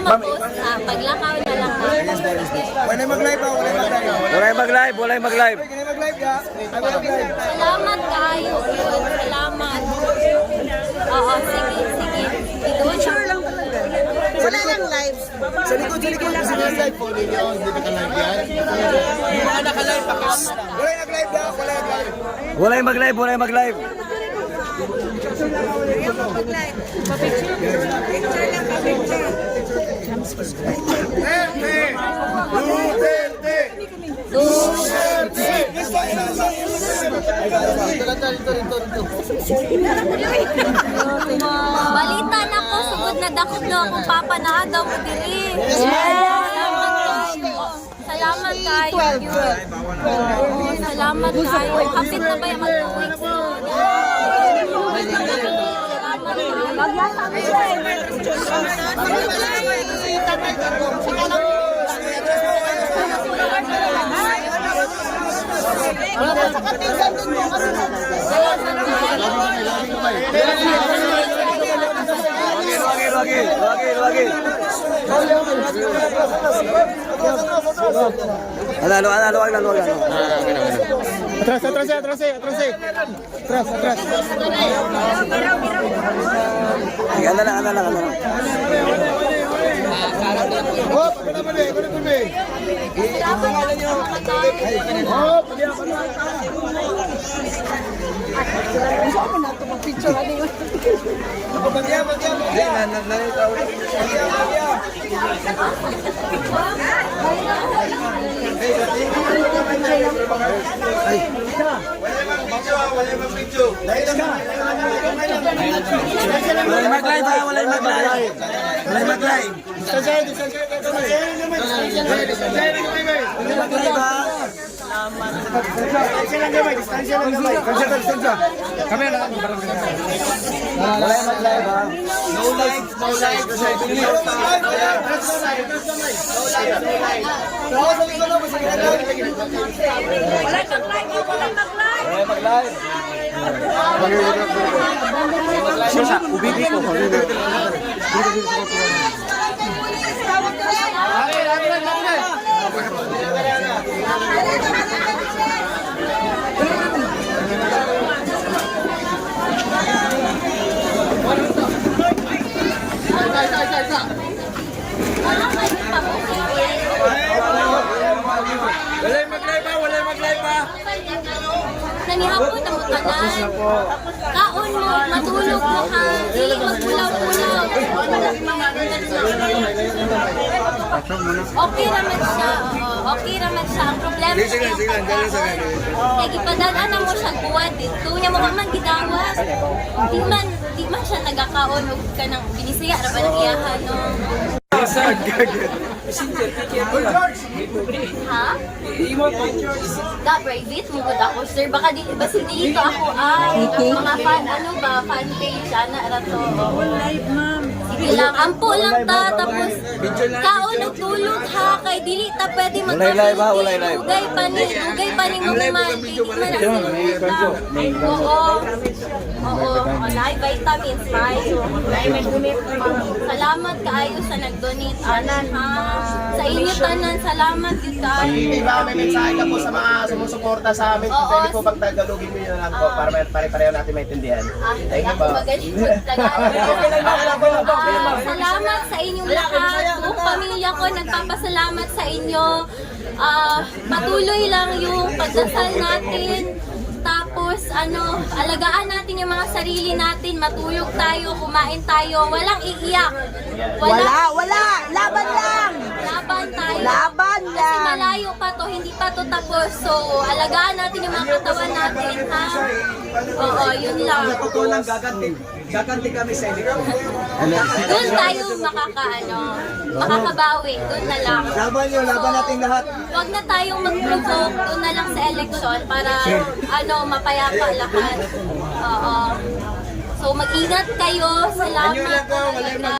Tapos, paglakaw na lang ako. Wala mag-live ba? Wala mag-live. Walay mag-live, walay mag-live. Wala mag-live ya. Ay, wala mag-live. Salamat kayo. Yun, salamat. Oo, sige, sige. Picture lang talaga. Wala lang live. Sa likod kasi may live po ninyo. Hindi naka-live yan. Hindi mga naka-live pa. Wala nag-live ya. Wala nag-live. Walay mag-live, walay mag-live. Balita na ko, sugod na dakot na akong papa na daw mo diri. Salamat kayo. Oo, salamat kayo. Kapit na ba yung mag-weeks? Wagi. Analo. Atras. Atras. Ano. Hop, ano ba din? Hop, Walay mag-live ha, walay mag-live. Walay mag-live. Walay mag-live ha. no live. Walay mag-live. Siya, ubibi ko. Walay mag-live ha. Nanihapon na mo tanan. Kaon mo, matulog mo ha. Dili magpulaw-pulaw. Okay naman siya. Oo, okay naman siya. Ang problema siya yung pagkaon. Kaya gipadadaan mo siya buwan dito. Niya mo man gidawas. Di man siya nagakaon. Huwag ka nang binisaya. Raban ang iyahan. No? Ha? Da private mo gud ako sir baka di basta dito ako mga fan page ana ra to. Live ma'am. Sige lang ampo lang ta tapos kaon og tulog ha kay dili ta pwede Walay live ha, walay live. Dugay pa ni mo man. Oo, live vitamins salamat kaayo sa nag-donate anan ha. Sa inyo tanan salamat gyud kaayo. Di ba may mensahe ka po sa mga sumusuporta sa amin? Oo. Pwede po bang tagalogin mo yun lang po para pare-pareho natin maintindihan? Thank you po. Salamat sa inyong lahat. Buong pamilya ko nagpapasalamat sa inyo. Patuloy lang yung pagdasal natin. Tapos alagaan natin yung mga sarili natin, matulog tayo, kumain tayo, walang iiyak. Wala. Laban lang. Laban tayo. Laban Kasi lang. malayo pa to, hindi pa to tapos. So, alagaan natin yung mga katawan natin, ha? Oo, yun lang. Tutulang gaganti kami sa eleksyon. Doon tayo makakabawi. Doon na lang. Laban natin lahat. Huwag na tayong mag-provoke. Doon na lang sa eleksyon para mapayapa lahat. Oo. So mag-ingat kayo. Salamat talaga.